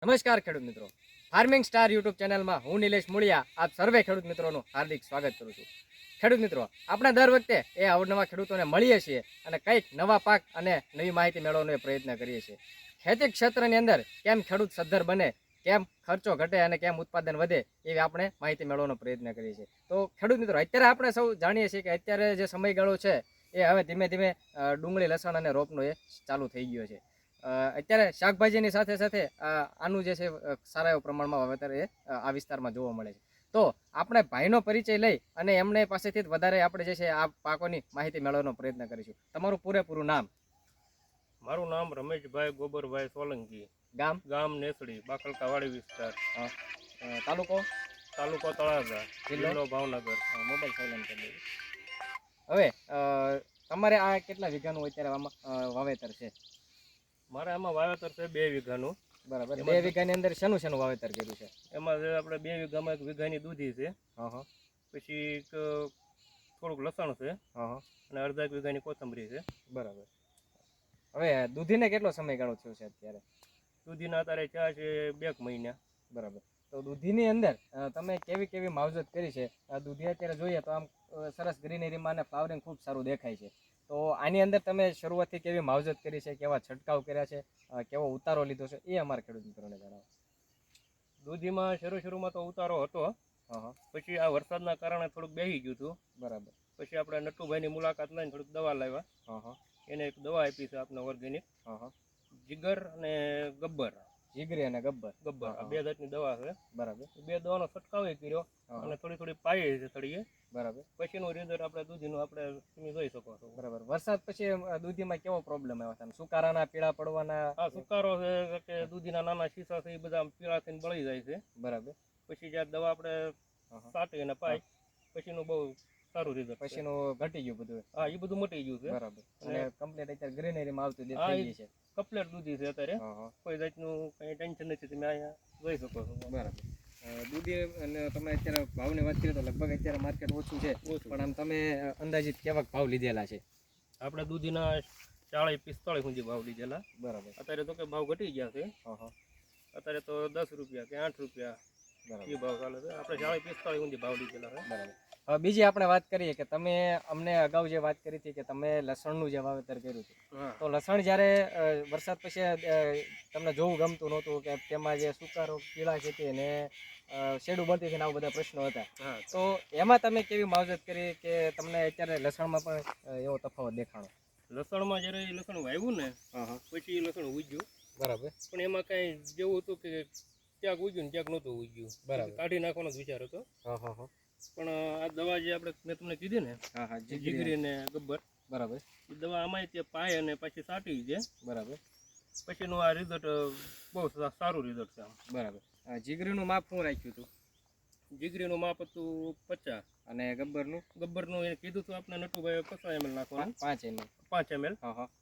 નમસ્કાર ખેડૂત મિત્રો, ફાર્મિંગ સ્ટાર યુટ્યુબ ચેનલમાં હું નિલેશ મુળિયા આપ સર્વે ખેડૂત મિત્રોનું હાર્દિક સ્વાગત કરું છું. ખેડૂત મિત્રો, આપણે દર વખતે એ અવનવા ખેડૂતોને મળીએ છીએ અને કંઈક નવા પાક અને નવી માહિતી મેળવવાનો પ્રયત્ન કરીએ છીએ. ખેતી ક્ષેત્રની અંદર કેમ ખેડૂત સદ્ધર બને, કેમ ખર્ચો ઘટે અને કેમ ઉત્પાદન વધે એવી આપણે માહિતી મેળવવાનો પ્રયત્ન કરીએ છીએ. તો ખેડૂત મિત્રો, અત્યારે આપણે સૌ જાણીએ છીએ કે અત્યારે જે સમયગાળો છે એ હવે ધીમે ધીમે ડુંગળી, લસણ અને રોપનો એ ચાલુ થઈ ગયો છે. અત્યારે શાકભાજીની સાથે સાથે આનું જે છે સારા એવા પ્રમાણમાં વાવેતર એ આ વિસ્તારમાં જોવા મળે છે. તો આપણે ભાઈનો પરિચય લઈ અને એમને પાસેથી વધારે આપણે જે છે આ પાકોની માહિતી મેળવવાનો પ્રયત્ન કરીશું. તમારું પૂરેપૂરું નામ? મારું નામ રમેશભાઈ ગોબરભાઈ સોલંકી, ગામ નેસડી, બાકલકાવાડી વિસ્તાર, તાલુકો તળાજા, જિલ્લો ભાવનગર. મોબાઈલ સાયલેન્ટ કરી દેજો. હવે તમારે આ કેટલા વીઘાનું અત્યારે વાવેતર છે? મારે આમાં વાવેતર છે 2 વીઘાનું. બરાબર. 2 વીઘાની અંદર શેનું વાવેતર કર્યું છે? એમાં જે આપણે 2 વીઘામાં 1 વીઘાની દૂધી છે, પછી થોડુંક લસણ છે, અને અડધા 1 વીઘાની કોથમરી છે. બરાબર. હવે દૂધીને કેટલો સમયગાળો થયો છે અત્યારે? દૂધીના અત્યારે ચા છે 2 મહિના. બરાબર. તો દૂધીની અંદર તમે કેવી માવજત કરી છે? દૂધી અત્યારે જોઈએ તો આમ સરસ ગ્રીનરીમાં અને ફ્લાવરિંગ ખૂબ સારું દેખાય છે. તો આની અંદર તમે શરૂઆતથી કેવી માવજત કરી છે, કેવા છંટકાવ કર્યા છે, કેવો ઉતારો લીધો છે, એ અમારા ખેડૂત મિત્રોને જણાવો. દૂધીમાં શરૂમાં તો ઉતારો હતો, પછી આ વરસાદના કારણે થોડુંક બેસી ગયું હતું. બરાબર. પછી આપણે નટુભાઈની મુલાકાત લઈને થોડીક દવા લાવ્યા. એને એક દવા આપી છે આપણે ઓર્ગેનિક, જીગર અને ગબ્બર. જીગરી અને ગબ્બર આ 2 જાતની દવા છે. બરાબર. 2 દવાનો છંટકાવ કર્યો અને થોડી પાઈ છે તળીએ. બરાબર. પછીનું રિઝલ્ટ આપણે દૂધીનું આપણે તમે જોઈ શકો છો. બરાબર. વરસાદ પછી દૂધીમાં કેવો પ્રોબ્લેમ આવ્યો છે? સુકારાના, પીળા પડવાના? આ સુકારો છે કે દૂધીના નાના શીશા છે એ બધા પીળા થઈને બળી જાય છે. બરાબર. પછી જ્યારે દવા આપણે છાંટી અને પાઈ પછીનું બહુ સારું રિઝલ્ટ. પછીનું ઘટી ગયું બધું? હા, એ બધું મટી ગયું છે. બરાબર. અને કમ્પ્લીટ અત્યારે ગ્રીનરીમાં આવતું થઈ ગઈ છે. કમ્પ્લીટ દૂધી છે અત્યારે, કોઈ જાતનું કઈ ટેન્શન નથી. તમે અહીંયા જોઈ શકો છો. બરાબર. દૂધી અને તમે અત્યારે ભાવની વાત કરીએ તો લગભગ અત્યારે માર્કેટ ઓછું છે, પણ આમ તમે અંદાજિત કેવા ભાવ લીધેલા છે? આપણે દૂધીના 40-45 સુધી ભાવ લીધેલા. બરાબર. અત્યારે તો કે ભાવ ઘટી ગયા છે. અત્યારે તો 10 રૂપિયા કે 8 રૂપિયા એ ભાવ ચાલે છે. આપણે 40-45 સુધી ભાવ લીધેલા છે. બરાબર. હવે બીજી આપણે વાત કરીએ કે તમે અમને અગાઉ જે વાત કરી હતી કે તમે લસણનું જે વાવેતર કર્યું હતું, તો લસણ જ્યારે વરસાદ પછી તમને જોવું ગમતું નહોતું કે તેમાં જે સુકારો, પીળા ખેતી અને શેડું બનતી હતી ને આવા બધા પ્રશ્નો હતા, તો એમાં તમે કેવી માવજત કરી કે તમને અત્યારે લસણમાં પણ એવો તફાવત દેખાણો? લસણમાં જ્યારે લસણ વાવ્યું ને પછી લસણ ઉગ્યું. બરાબર. પણ એમાં કઈ જેવું હતું કે ક્યાંક ઉગ્યું ને ક્યાંક નહોતું ઉગ્યું. બરાબર. કાઢી નાખવાનો જ વિચાર હતો. પણ આ દવા જે આપણે મેં તમને કીધી ને, જીગરી ને ગબ્બર, બરાબર, એ દવા આમાં તે પાય અને પછી છાંટી છે. બરાબર. પછીનું આ રિઝલ્ટ બહુ સારું રિઝલ્ટ છે. બરાબર. જીગરીનું માપ શું રાખ્યું હતું? જીગરીનું માપ હતું 50. અને ગબ્બરનું એ કીધું હતું આપણે નટુભાઈ 50 ml નાખવાનું. 5 ml.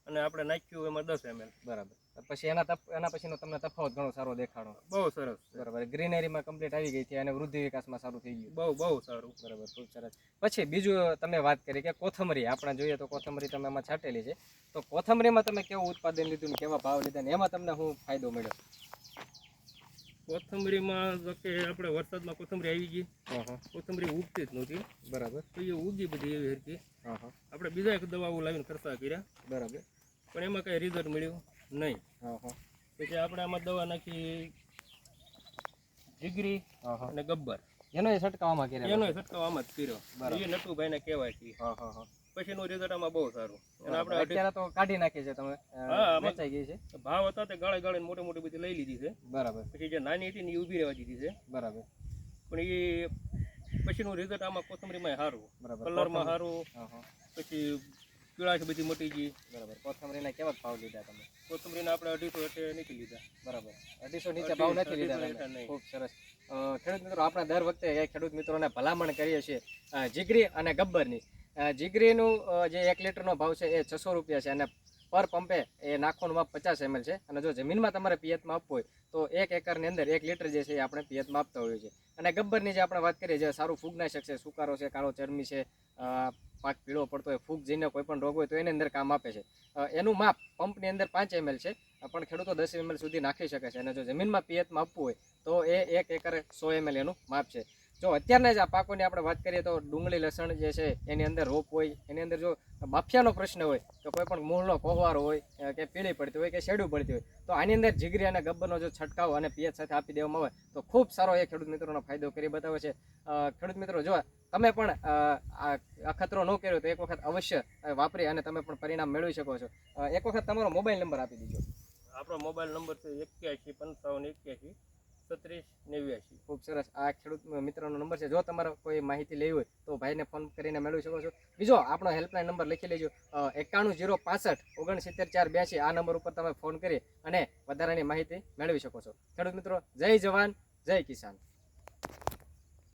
અને આપણે નાખ્યું એમાં 10 ml. બરાબર. પછી એના પછીનો તમને તફાવત ઘણો સારો દેખાડો? બહુ સરસ. બરાબર. ગ્રીનરીમાં કમ્પ્લીટ આવી ગઈ છે અને વૃદ્ધિ વિકાસમાં સારું થઈ ગયું? બહુ સારું. બરાબર, ખૂબ સરસ. પછી બીજું તમે વાત કરી કે કોથમરી, આપણે જોઈએ તો કોથમરી તમે એમાં છાંટેલી છે, તો કોથમરીમાં તમે કેવું ઉત્પાદન લીધું ને કેવા ભાવ લીધા ને એમાં તમને શું ફાયદો મળ્યો? કોથમરીમાં કે આપણે વરસાદમાં કોથમરી આવી ગઈ, કોથમરી ઉગતી જ નહોતી. બરાબર. તો એ ઉગી બધી એવી હરકી. આપણે બીજા એક દવાઓ લાવીને ખર્ચા કર્યા. બરાબર. પણ એમાં કઈ રિઝલ્ટ મળ્યું નહીં. પછી આપણે આમાં દવા નાખી જીગરી અને ગબ્બર. એનો છંટકાવ આમાં જ કર્યો. એ નટુભાઈને કહેવાય છે. પછીનું રિઝલ્ટ આમાં બહુ સારું. અને આપણે અત્યારે તો કાઢી નાખી છે તમે? વેચાઈ ગઈ છે. ભાવ હતા તે ગાળે મોટી બધી લઈ લીધી છે. બરાબર. પછી જે નાની હતી ને એ ઊભી રહેવા દીધી છે. બરાબર. પણ એ પછીનું રિઝલ્ટ આમાં કોથમરીમાં સારું, કલરમાં સારું. પછી પીળાશ બધી મટી ગઈ. બરાબર. કોથમરીના કેવા ભાવ લીધા તમે? કોથમરીના આપણે 250 એટલે નથી લીધા. બરાબર. 250 નીચે ભાવ નથી લીધા. ખૂબ સરસ. ખેડૂત મિત્રો, આપણે દર વખતે એ ખેડૂત મિત્રોને ભલામણ કરીએ છીએ જીગરી અને ગબ્બરની. જીગરીનું જે 1 લીટરનો ભાવ છે એ 600 રૂપિયા છે અને પર પંપે એ નાખવાનું માપ 50 ml છે. અને જો જમીનમાં તમારે પિયતમાં આપવું હોય તો 1 એકરની અંદર 1 લીટર જે છે એ આપણે પિયતમાં આપતા હોઈએ છીએ. અને ગબ્બરની જે આપણે વાત કરીએ, જે સારું ફૂગનાશક છે, સુકારો છે, કાળો ચરમી છે, પાક પીળો પડતો હોય, ફૂગ જઈને કોઈ પણ રોગ હોય તો એની અંદર કામ આપે છે. એનું માપ પંપની અંદર 5 ml છે પણ ખેડૂતો 10 ml સુધી નાખી શકે છે અને જો જમીનમાં પિયતમાં આપવું હોય તો એ 1 એકરે 100 ml એનું માપ છે. જો અત્યારના જ આ પાકોની આપણે વાત કરીએ તો ડુંગળી લસણ જે છે એની અંદર રોપ હોય, એની અંદર જો બાફિયાનો પ્રશ્ન હોય તો કોઈ પણ મૂળનો કોહવારો હોય કે પીળી પડતી હોય કે શેડું પડતી હોય તો આની અંદર જીગરી અને ગબ્બરનો જો છંટકાવ અને પિયત સાથે આપી દેવામાં આવે તો ખૂબ સારો એ ખેડૂત મિત્રોનો ફાયદો કરી બતાવે છે. ખેડૂત મિત્રો જો તમે પણ આ અખતરો ન કર્યો તો એક વખત અવશ્ય વાપરી અને તમે પણ પરિણામ મેળવી શકો છો. એક વખત તમારો મોબાઈલ નંબર આપી દીજો. આપણો મોબાઈલ નંબર છે 81 55 81 36 89. ખૂબ સરસ. આ ખેડૂત મિત્રનો નંબર છે. જો તમારે કોઈ માહિતી લેવી હોય તો ભાઈને ફોન કરીને મેળવી શકો છો. બીજો આપણો હેલ્પલાઇન નંબર લખી લેજો 91 065 69 482. આ નંબર ઉપર તમે ફોન કરી અને વધારાની માહિતી મેળવી શકો છો. ખેડૂત મિત્રો, જય જવાન જય કિસાન.